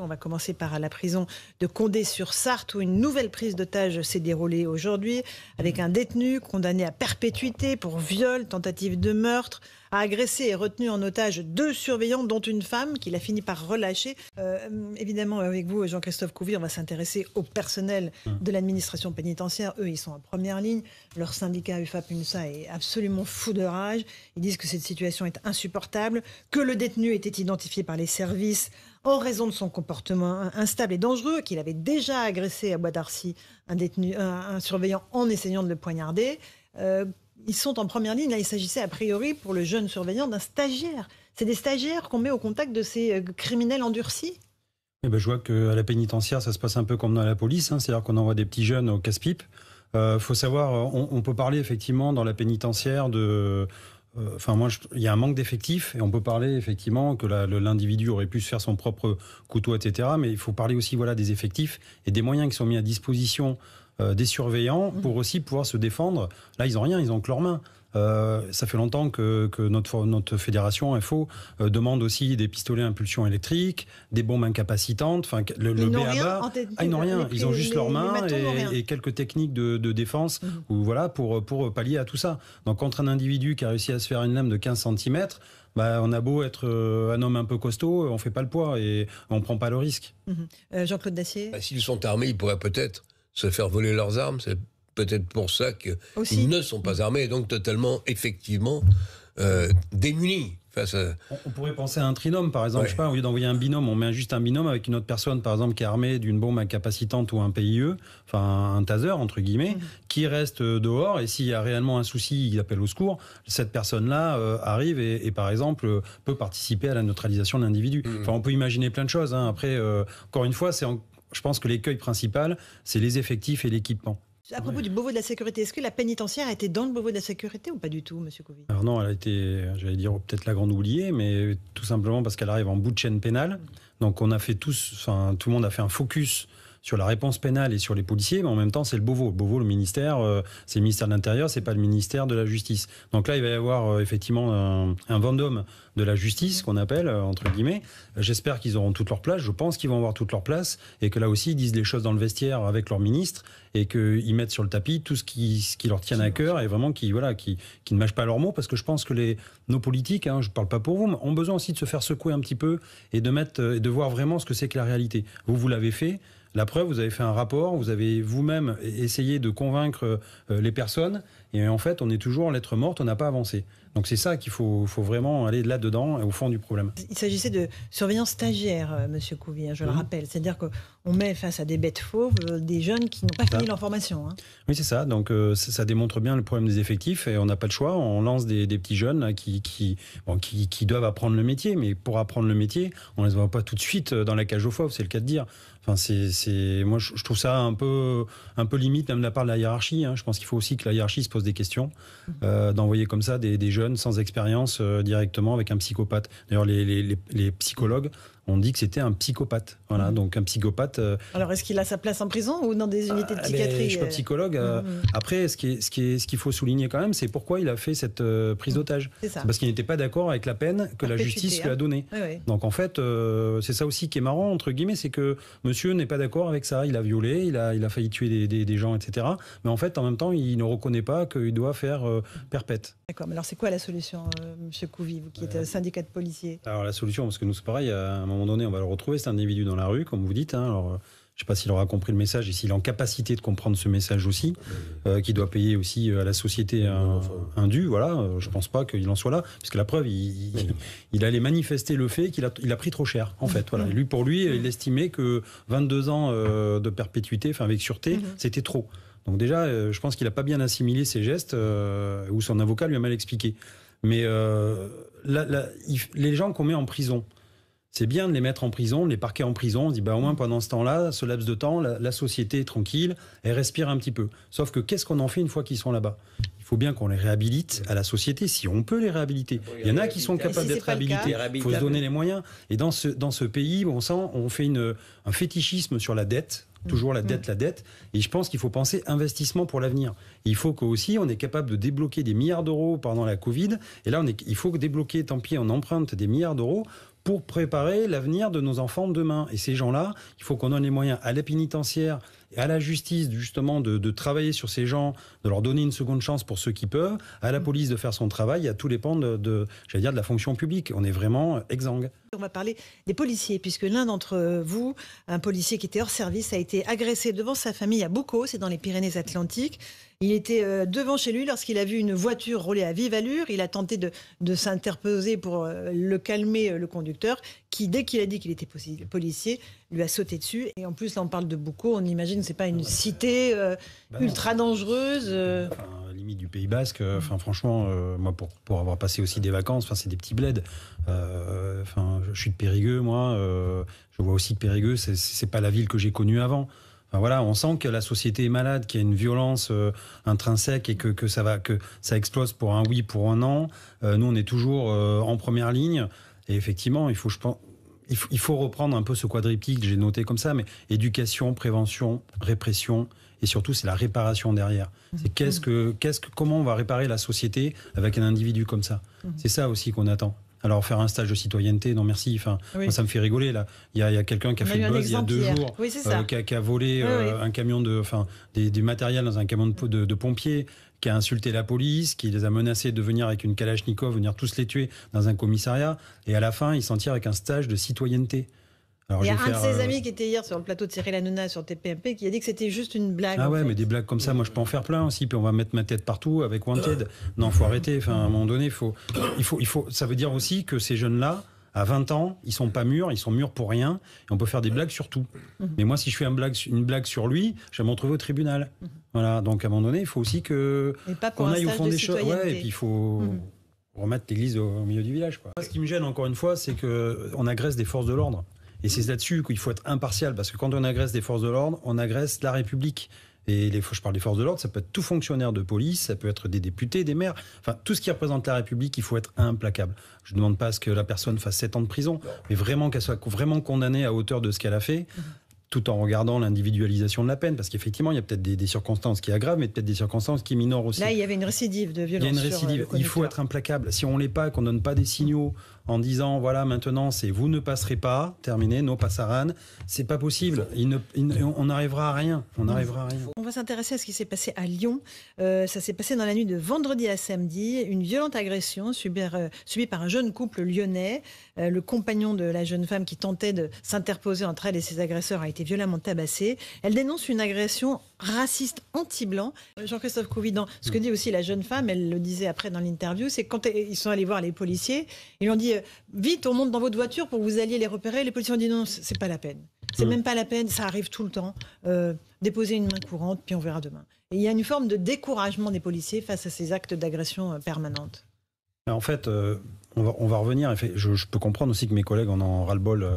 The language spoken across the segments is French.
On va commencer par la prison de Condé-sur-Sarthe où une nouvelle prise d'otage s'est déroulée aujourd'hui avec un détenu condamné à perpétuité pour viol, tentative de meurtre, a agressé et retenu en otage 2 surveillants dont une femme qu'il a fini par relâcher. Évidemment, avec vous, Jean-Christophe Couvi, on va s'intéresser au personnel de l'administration pénitentiaire. Eux, ils sont en première ligne. Leur syndicat UFAP-UNSA est absolument fou de rage. Ils disent que cette situation est insupportable, que le détenu était identifié par les services en raison de son comportement instable et dangereux, qu'il avait déjà agressé à Bois d'Arcy un surveillant en essayant de le poignarder. Ils sont en première ligne. Là, il s'agissait a priori pour le jeune surveillant d'un stagiaire. C'est des stagiaires qu'on met au contact de ces criminels endurcis. Eh ben, je vois qu'à la pénitentiaire, ça se passe un peu comme dans la police. C'est-à-dire qu'on envoie des petits jeunes au casse-pipe. Faut savoir, on peut parler effectivement dans la pénitentiaire de... il y a un manque d'effectifs et on peut parler effectivement que l'individu aurait pu se faire son propre couteau, etc. Mais il faut parler aussi des effectifs et des moyens qui sont mis à disposition des surveillants pour aussi pouvoir se défendre. Là, ils n'ont rien, ils ont que leurs mains. Ça fait longtemps que notre fédération FO demande aussi des pistolets à impulsion électrique, des bombes incapacitantes. Enfin, le BABA, ils n'ont rien. Ils ont juste leurs mains et quelques techniques de défense pour pallier à tout ça. Donc, contre un individu qui a réussi à se faire une lame de 15 cm, on a beau être un homme un peu costaud, on ne fait pas le poids et on ne prend pas le risque. Jean-Claude Dacier. S'ils sont armés, ils pourraient peut-être se faire voler leurs armes. C'est peut-être pour ça qu'ils ne sont pas armés et donc totalement, effectivement, démunis. On pourrait penser à un trinôme, par exemple. Ouais. Je sais pas, au lieu d'envoyer un binôme, on met juste un binôme avec une autre personne, par exemple, qui est armée d'une bombe incapacitante ou un PIE, enfin un taser, entre guillemets, qui reste dehors. Et s'il y a réellement un souci, il appelle au secours. Cette personne-là arrive et, par exemple, peut participer à la neutralisation de l'individu. Enfin, on peut imaginer plein de choses. Après, encore une fois, je pense que l'écueil principal, c'est les effectifs et l'équipement. À propos du Beauvau de la sécurité, est-ce que la pénitentiaire a été dans le Beauvau de la sécue ou pas du tout, monsieur Couvi? Alors non, elle a été, j'allais dire peut-être la grande oubliée, mais tout simplement parce qu'elle arrive en bout de chaîne pénale. Donc tout le monde a fait un focus sur la réponse pénale et sur les policiers, mais en même temps, c'est le Beauvau. Le Beauvau, le ministère, c'est le ministère de l'Intérieur, c'est pas le ministère de la Justice. Donc là, il va y avoir effectivement un Vendôme de la justice, qu'on appelle, entre guillemets. J'espère qu'ils auront toute leur place. Je pense qu'ils vont avoir toute leur place et que là aussi, ils disent les choses dans le vestiaire avec leur ministre et qu'ils mettent sur le tapis tout ce qui leur tient à cœur et vraiment qui ne mâchent pas leurs mots, parce que je pense que nos politiques, je ne parle pas pour vous, mais ont besoin aussi de se faire secouer un petit peu et de voir vraiment ce que c'est que la réalité. Vous l'avez fait. La preuve, vous avez fait un rapport, vous avez vous-même essayé de convaincre les personnes, et en fait, on est toujours lettre morte, on n'a pas avancé. Donc c'est ça qu'il faut vraiment aller là-dedans, au fond du problème. Il s'agissait de surveillance stagiaire, monsieur Couvi, je le rappelle. C'est-à-dire qu'on met face à des bêtes fauves des jeunes qui n'ont pas fini leur formation. Oui, c'est ça. Donc ça démontre bien le problème des effectifs, et on n'a pas le choix. On lance des petits jeunes là, qui doivent apprendre le métier, mais pour apprendre le métier, on ne les voit pas tout de suite dans la cage aux fauves, c'est le cas de dire. Enfin, moi, je trouve ça un peu limite, même de la part de la hiérarchie. Je pense qu'il faut aussi que la hiérarchie se pose des questions, d'envoyer comme ça des jeunes sans expérience directement avec un psychopathe. D'ailleurs, les psychologues ont dit que c'était un psychopathe. Voilà, donc un psychopathe. Alors, est-ce qu'il a sa place en prison ou dans des unités de psychiatrie? Je ne suis pas psychologue. Après, ce qu'il faut souligner quand même, c'est pourquoi il a fait cette prise d'otage. C'est parce qu'il n'était pas d'accord avec la peine que la justice lui a donnée. Oui. Donc en fait, c'est ça aussi qui est marrant, entre guillemets, c'est que monsieur n'est pas d'accord avec ça. Il a violé, il a failli tuer des gens, etc. Mais en fait, en même temps, il ne reconnaît pas qu'il doit faire perpète. D'accord, mais alors c'est quoi la solution, monsieur Couvi, vous qui êtes syndicat de policiers? Alors la solution, parce que nous c'est pareil, à un moment donné, on va le retrouver, cet individu dans la rue, comme vous dites. Alors, je ne sais pas s'il aura compris le message et s'il est en capacité de comprendre ce message aussi, qu'il doit payer aussi à la société un dû. Voilà, je ne pense pas qu'il en soit là, puisque la preuve, il allait manifester le fait qu'il a pris trop cher, en fait. Voilà. Et pour lui, il estimait que 22 ans de perpétuité, enfin avec sûreté, c'était trop. Donc déjà, je pense qu'il n'a pas bien assimilé ses gestes, ou son avocat lui a mal expliqué. Mais les gens qu'on met en prison, c'est bien de les mettre en prison, de les parquer en prison. On se dit, au moins pendant ce temps-là, ce laps de temps, la société est tranquille, elle respire un petit peu. Sauf que qu'est-ce qu'on en fait une fois qu'ils sont là-bas ? Il faut bien qu'on les réhabilite à la société, si on peut les réhabiliter. Il y en a qui sont capables d'être réhabilités, il faut se donner les moyens. Et dans ce pays, on fait un fétichisme sur la dette. Toujours la dette. Et je pense qu'il faut penser investissement pour l'avenir. Il faut qu'aussi on est capable de débloquer des milliards d'euros pendant la Covid. Et là, il faut débloquer, tant pis, on emprunte des milliards d'euros pour préparer l'avenir de nos enfants demain. Et ces gens-là, il faut qu'on donne les moyens à la pénitentiaire et à la justice, justement, de travailler sur ces gens, de leur donner une seconde chance pour ceux qui peuvent, à la police de faire son travail, à tous les pans de la fonction publique. On est vraiment exsangue. On va parler des policiers, puisque l'un d'entre vous, un policier qui était hors service, a été agressé devant sa famille à Boucau, c'est dans les Pyrénées-Atlantiques. Il était devant chez lui lorsqu'il a vu une voiture rouler à vive allure. Il a tenté de s'interposer pour le calmer, le conducteur, qui, dès qu'il a dit qu'il était policier, lui a sauté dessus. Et en plus, là, on parle de Boucau. On imagine que ce n'est pas une cité ultra dangereuse. Limite du Pays Basque. Franchement, moi, pour avoir passé aussi des vacances, c'est des petits bleds. Je suis de Périgueux, moi. Je vois aussi que Périgueux, c'est pas la ville que j'ai connue avant. Voilà, on sent que la société est malade, qu'il y a une violence intrinsèque et que ça explose pour un oui, pour un non. Nous, on est toujours en première ligne. Et effectivement, il faut reprendre un peu ce quadriptyque que j'ai noté comme ça, mais éducation, prévention, répression, et surtout, c'est la réparation derrière. C'est comment on va réparer la société avec un individu comme ça. C'est ça aussi qu'on attend. Alors, faire un stage de citoyenneté, non merci. Moi, ça me fait rigoler, là. Il y a quelqu'un qui a fait le buzz il y a 2 jours, qui a volé un camion du matériel dans un camion de pompiers, qui a insulté la police, qui les a menacés de venir avec une Kalachnikov, venir tous les tuer dans un commissariat. Et à la fin, il s'en tire avec un stage de citoyenneté. Alors, il y a un de ses amis qui était hier sur le plateau de Cyril Hanouna sur TPMP qui a dit que c'était juste une blague. Ah ouais, mais des blagues comme ça, moi je peux en faire plein aussi. Puis on va mettre ma tête partout avec Wanted. Non, faut arrêter. À un moment donné, ça veut dire aussi que ces jeunes-là, à 20 ans, ils sont pas mûrs, ils sont mûrs pour rien. Et on peut faire des blagues sur tout. Mais moi, si je fais une blague sur lui, je vais me retrouver au tribunal. Voilà. Donc à un moment donné, il faut aussi qu'on aille au fond des choses. Ouais, et puis il faut remettre l'église au milieu du village, quoi. Ce qui me gêne encore une fois, c'est qu'on agresse des forces de l'ordre. Et c'est là-dessus qu'il faut être impartial, parce que quand on agresse des forces de l'ordre, on agresse la République. Et je parle des forces de l'ordre, ça peut être tout fonctionnaire de police, ça peut être des députés, des maires, tout ce qui représente la République, il faut être implacable. Je ne demande pas à ce que la personne fasse 7 ans de prison, mais vraiment qu'elle soit vraiment condamnée à hauteur de ce qu'elle a fait, tout en regardant l'individualisation de la peine, parce qu'effectivement, il y a peut-être des circonstances qui aggravent, mais peut-être des circonstances qui minorent aussi. Là, il y avait une récidive de violence. Il y a une récidive. Il faut être implacable. Si on ne l'est pas, qu'on ne donne pas des signaux en disant, voilà, maintenant, c'est vous ne passerez pas, terminé, no passaran, c'est pas possible. On n'arrivera à rien. On va s'intéresser à ce qui s'est passé à Lyon. Ça s'est passé dans la nuit de vendredi à samedi. Une violente agression subie par un jeune couple lyonnais. Le compagnon de la jeune femme qui tentait de s'interposer entre elle et ses agresseurs a été violemment tabassé. Elle dénonce une agression raciste anti-blanc. Jean-Christophe Couvi, ce que dit aussi la jeune femme, elle le disait après dans l'interview, c'est que quand ils sont allés voir les policiers, ils lui ont dit vite, on monte dans votre voiture pour que vous alliez les repérer. Les policiers ont dit non, c'est pas la peine. C'est même pas la peine, ça arrive tout le temps. Déposez une main courante, puis on verra demain. Et il y a une forme de découragement des policiers face à ces actes d'agression permanente. En fait, on va revenir. Je peux comprendre aussi que mes collègues en ont ras-le-bol.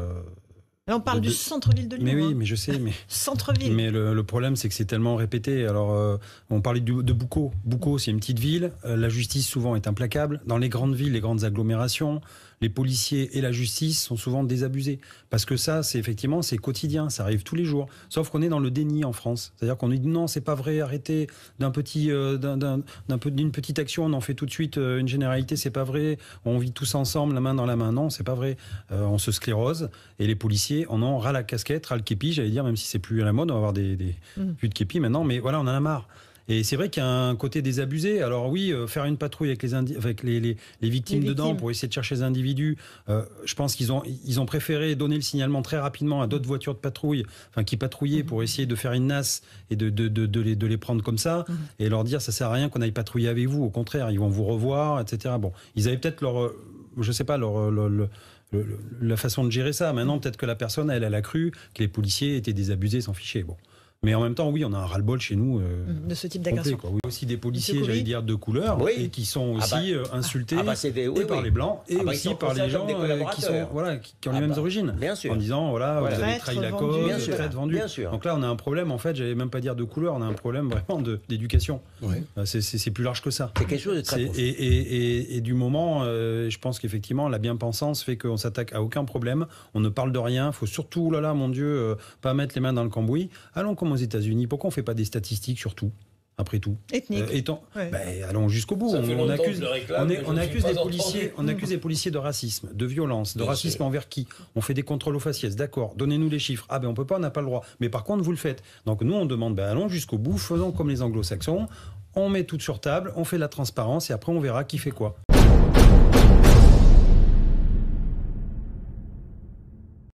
Là, on parle du centre-ville de Lyon. Mais oui, mais je sais. Mais centre-ville. Mais le problème, c'est que c'est tellement répété. Alors, on parlait de Boucau. Boucau, c'est une petite ville. La justice, souvent, est implacable. Dans les grandes villes, les grandes agglomérations, les policiers et la justice sont souvent désabusés. Parce que ça, c'est quotidien. Ça arrive tous les jours. Sauf qu'on est dans le déni en France. C'est-à-dire qu'on dit non, c'est pas vrai, arrêtez. D'une petite action, on en fait tout de suite une généralité, c'est pas vrai. On vit tous ensemble, la main dans la main. Non, c'est pas vrai. On se sclérose. Et les policiers en ont ras la casquette, ras le képi, j'allais dire, même si c'est plus à la mode, on va avoir plus de képi maintenant. Mais voilà, on en a marre. Et c'est vrai qu'il y a un côté désabusé. Alors oui, faire une patrouille avec les victimes dedans pour essayer de chercher les individus, je pense qu'ils ont préféré donner le signalement très rapidement à d'autres voitures de patrouille, qui patrouillaient pour essayer de faire une nasse et de les prendre comme ça et leur dire ça sert à rien qu'on aille patrouiller avec vous. Au contraire, ils vont vous revoir, etc. Bon, ils avaient peut-être la façon de gérer ça. Maintenant, peut-être que la personne, elle a cru que les policiers étaient désabusés, s'en fichaient. Bon. Mais en même temps, oui, on a un ras-le-bol chez nous. De ce type d'agression. Oui, aussi des policiers, j'allais dire, de couleur, et qui sont aussi insultés par les Blancs, et aussi par les gens qui ont les mêmes origines. Bien sûr. En disant, vous avez trahi la cause, traite vendue. Bien sûr. Donc là, on a un problème, en fait, j'allais même pas dire de couleur, on a un problème vraiment d'éducation. C'est plus large que ça. C'est quelque chose de très profond. Et du moment, je pense qu'effectivement, la bien-pensance fait qu'on s'attaque à aucun problème, on ne parle de rien, il faut surtout, mon Dieu, pas mettre les mains dans le cambouis. Allons comme aux États-Unis, pourquoi on ne fait pas des statistiques sur tout, après tout ethnique. Allons jusqu'au bout. On accuse accuse les policiers de racisme, de violence, de racisme envers qui? On fait des contrôles aux faciès, d'accord, donnez-nous les chiffres. On peut pas, on n'a pas le droit. Mais par contre, vous le faites. Donc nous, on demande, allons jusqu'au bout, faisons comme les anglo-saxons, on met tout sur table, on fait la transparence et après on verra qui fait quoi.